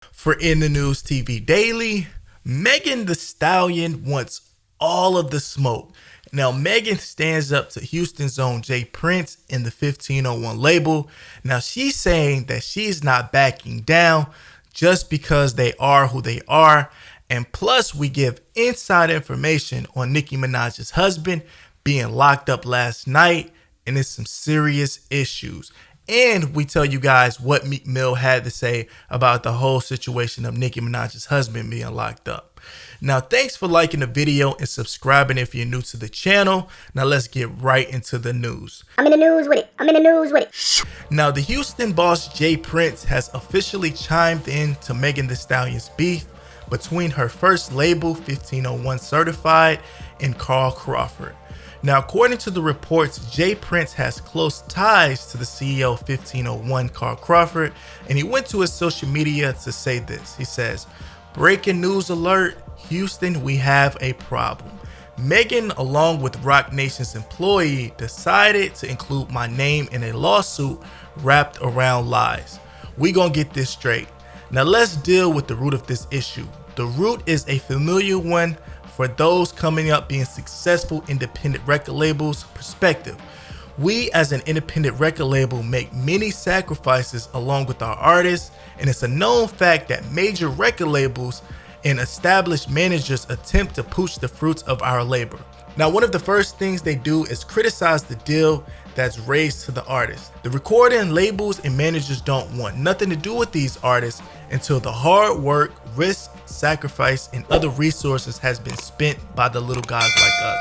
For In the News TV Daily, Megan Thee Stallion wants all of the smoke. Now, Megan stands up to Houston's own J.Prince in the 1501 label. Now, she's saying that she's not backing down just because they are who they are. And plus, we give inside information on Nicki Minaj's husband being locked up last night, and it's some serious issues. And we tell you guys what Meek Mill had to say about the whole situation of Nicki Minaj's husband being locked up. Now, thanks for liking the video and subscribing if you're new to the channel. Now, let's get right into the news. I'm in the news with it. Now, the Houston boss J.Prince has officially chimed in to Megan Thee Stallion's beef between her first label, 1501 Certified, and Carl Crawford. Now, according to the reports, J.Prince has close ties to the CEO of 1501, Carl Crawford, and he went to his social media to say this. He says, "Breaking news alert, Houston, we have a problem. Megan, along with Roc Nation's employee, decided to include my name in a lawsuit wrapped around lies. We gonna get this straight. Now let's deal with the root of this issue. The root is a familiar one for those coming up being successful independent record labels perspective. We as an independent record label make many sacrifices along with our artists, and it's a known fact that major record labels and established managers attempt to pooch the fruits of our labor. Now, one of the first things they do is criticize the deal that's raised to the artist. The recording labels and managers don't want nothing to do with these artists until the hard work, risk, sacrifice, and other resources has been spent by the little guys like us.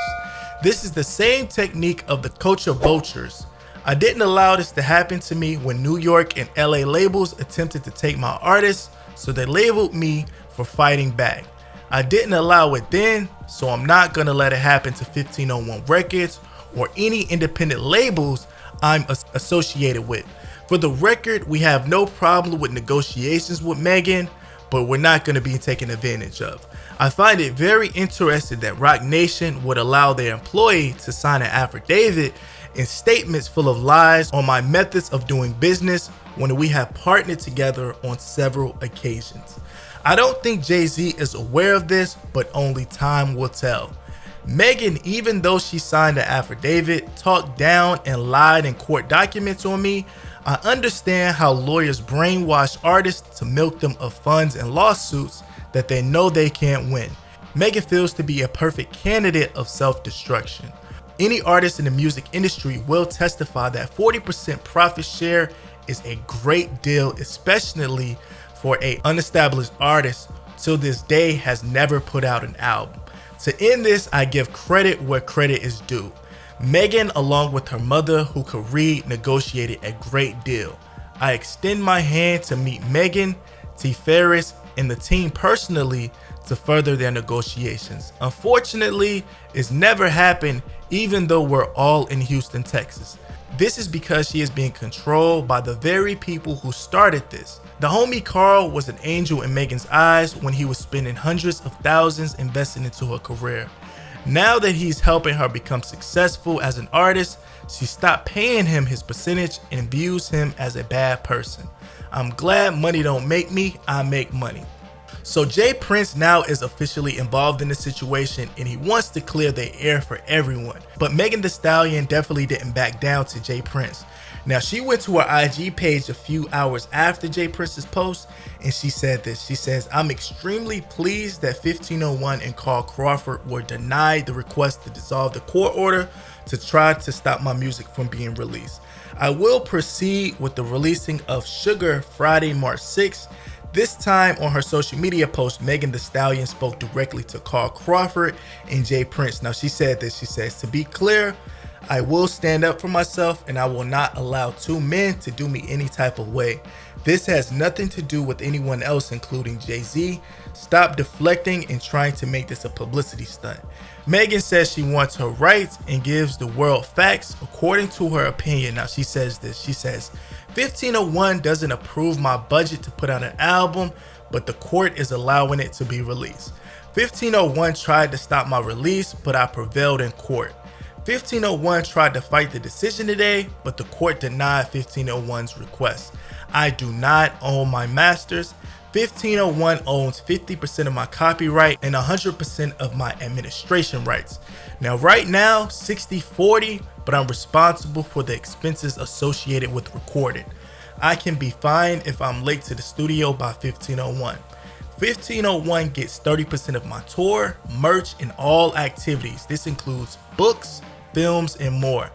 This is the same technique of the culture vultures. I didn't allow this to happen to me when New York and LA labels attempted to take my artists, so they labeled me for fighting back. I didn't allow it then, so I'm not gonna let it happen to 1501 Records or any independent labels I'm associated with. For the record, we have no problem with negotiations with Megan, but we're not gonna be taken advantage of. I find it very interesting that Roc Nation would allow their employee to sign an affidavit and statements full of lies on my methods of doing business when we have partnered together on several occasions. I don't think Jay-Z is aware of this, but only time will tell. Megan, even though she signed an affidavit, talked down and lied in court documents on me, I understand how lawyers brainwash artists to milk them of funds and lawsuits that they know they can't win. Megan feels to be a perfect candidate of self-destruction. Any artist in the music industry will testify that 40% profit share is a great deal, especially for an unestablished artist till this day has never put out an album. To end this, I give credit where credit is due. Megan, along with her mother who could read, negotiated a great deal. I extend my hand to meet Megan, T. Ferris, and the team personally to further their negotiations. Unfortunately, it's never happened even though we're all in Houston, Texas. This is because she is being controlled by the very people who started this. The homie Carl was an angel in Megan's eyes when he was spending hundreds of thousands investing into her career. Now that he's helping her become successful as an artist, she stopped paying him his percentage and views him as a bad person. I'm glad money don't make me, I make money. So J.Prince now is officially involved in the situation and he wants to clear the air for everyone. But Megan Thee Stallion definitely didn't back down to J.Prince. Now, she went to her IG page a few hours after J.Prince's post and she said this. She says, "I'm extremely pleased that 1501 and Carl Crawford were denied the request to dissolve the court order to try to stop my music from being released. I will proceed with the releasing of Sugar Friday, March 6th. This time on her social media post, Megan Thee Stallion spoke directly to Carl Crawford and J.Prince. Now, she said this. She says, "To be clear, I will stand up for myself and I will not allow two men to do me any type of way. This has nothing to do with anyone else, including Jay-Z. Stop deflecting and trying to make this a publicity stunt." Megan says she wants her rights and gives the world facts according to her opinion. Now, she says this. She says, 1501 doesn't approve my budget to put out an album, but the court is allowing it to be released. 1501 tried to stop my release, but I prevailed in court. 1501 tried to fight the decision today, but the court denied 1501's request. I do not own my masters. 1501 owns 50% of my copyright and 100% of my administration rights. Now right now 60-40, but I'm responsible for the expenses associated with recording. I can be fined if I'm late to the studio by 1501. 1501 gets 30% of my tour, merch, and all activities. This includes books, films, and more.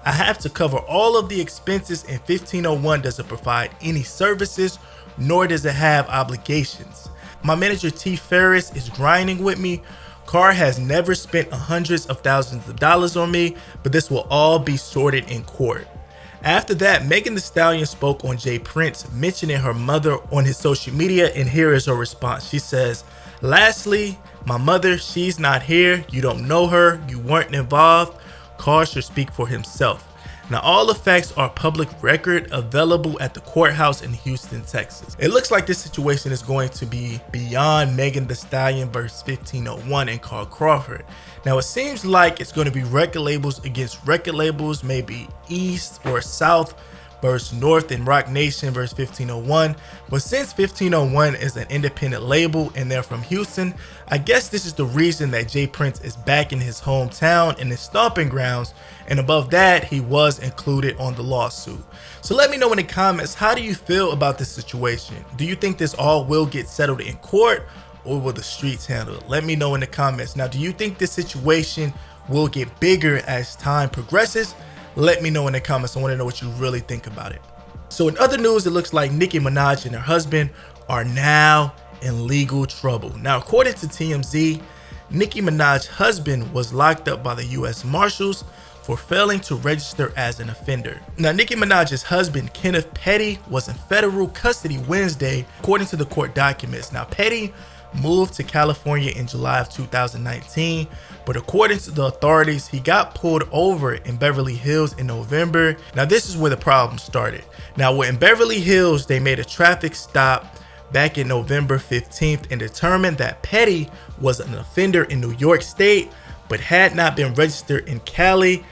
I have to cover all of the expenses, and 1501 doesn't provide any services, nor does it have obligations. My manager T. Ferris is grinding with me. Carr has never spent hundreds of thousands of dollars on me, but this will all be sorted in court. After that, Megan Thee Stallion spoke on J.Prince, mentioning her mother on his social media, and here is her response. She says, "Lastly, my mother, she's not here. You don't know her. You weren't involved. Carr should speak for himself." Now, all the facts are public record, available at the courthouse in Houston, Texas. It looks like this situation is going to be beyond Megan Thee Stallion versus 1501 and Carl Crawford. Now, it seems like it's going to be record labels against record labels, maybe East or South versus North, and Rock Nation versus 1501. But since 1501 is an independent label and they're from Houston, I guess this is the reason that J.Prince is back in his hometown and his stomping grounds, and above that, he was included on the lawsuit. So let me know in the comments, how do you feel about this situation? Do you think this all will get settled in court, or will the streets handle it? Let me know in the comments. Now, do you think this situation will get bigger as time progresses? Let me know in the comments. I want to know what you really think about it. So in other news, it looks like Nicki Minaj and her husband are now in legal trouble. Now, according to TMZ, Nicki Minaj's husband was locked up by the U.S. Marshals for failing to register as an offender. Now, Nicki Minaj's husband, Kenneth Petty, was in federal custody Wednesday, according to the court documents. Now, Petty moved to California in July of 2019, but according to the authorities, he got pulled over in Beverly Hills in November. Now, this is where the problem started. Now, in Beverly Hills, they made a traffic stop back in November 15th and determined that Petty was an offender in New York State, but had not been registered in Cali,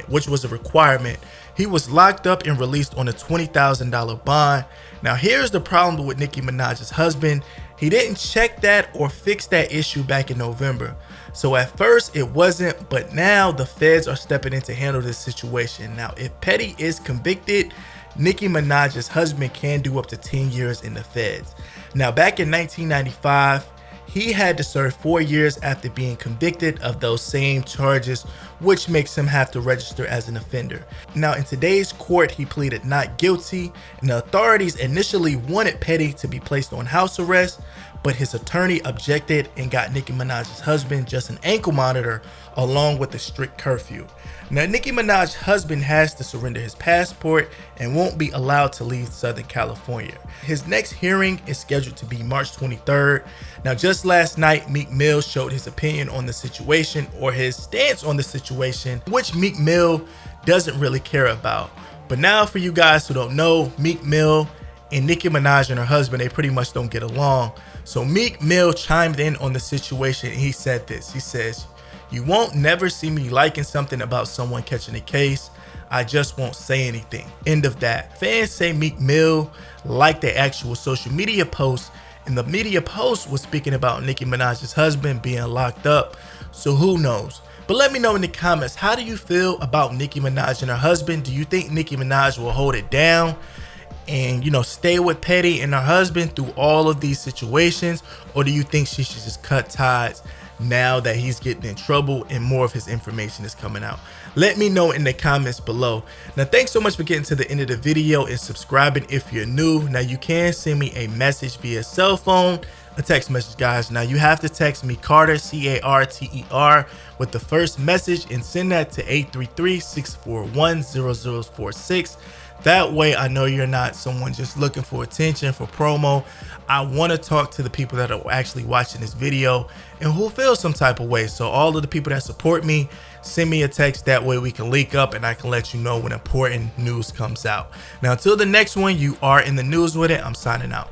which was a requirement. He was locked up and released on a $20,000 bond. Now, here's the problem with Nicki Minaj's husband. He didn't check that or fix that issue back in November. So at first it wasn't, but now the feds are stepping in to handle this situation. Now, if Petty is convicted, Nicki Minaj's husband can do up to 10 years in the feds. Now, back in 1995, he had to serve 4 years after being convicted of those same charges, which makes him have to register as an offender. Now, in today's court, he pleaded not guilty, and the authorities initially wanted Petty to be placed on house arrest, but his attorney objected and got Nicki Minaj's husband just an ankle monitor along with a strict curfew. Now, Nicki Minaj's husband has to surrender his passport and won't be allowed to leave Southern California. His next hearing is scheduled to be March 23rd. Now, just last night, Meek Mill showed his opinion on the situation, or his stance on the situation, which Meek Mill doesn't really care about. But now, for you guys who don't know, Meek Mill and Nicki Minaj and her husband, they pretty much don't get along. So Meek Mill chimed in on the situation and he said this. He says, "You won't never see me liking something about someone catching a case. I just won't say anything." End of that. Fans say Meek Mill liked the actual social media post, and the media post was speaking about Nicki Minaj's husband being locked up. So who knows? But let me know in the comments, how do you feel about Nicki Minaj and her husband? Do you think Nicki Minaj will hold it down and, you know, stay with Petty and her husband through all of these situations? Or do you think she should just cut ties now that he's getting in trouble and more of his information is coming out? Let me know in the comments below. Now, thanks so much for getting to the end of the video and subscribing if you're new. Now, you can send me a message via cell phone, a text message, guys. Now, you have to text me Carter, C-A-R-T-E-R, with the first message and send that to 833-641-0046. That way I know you're not someone just looking for attention, for promo. I want to talk to the people that are actually watching this video and who feel some type of way. So all of the people that support me, send me a text. That way we can link up and I can let you know when important news comes out. Now, until the next one, you are in the news with it. I'm signing out.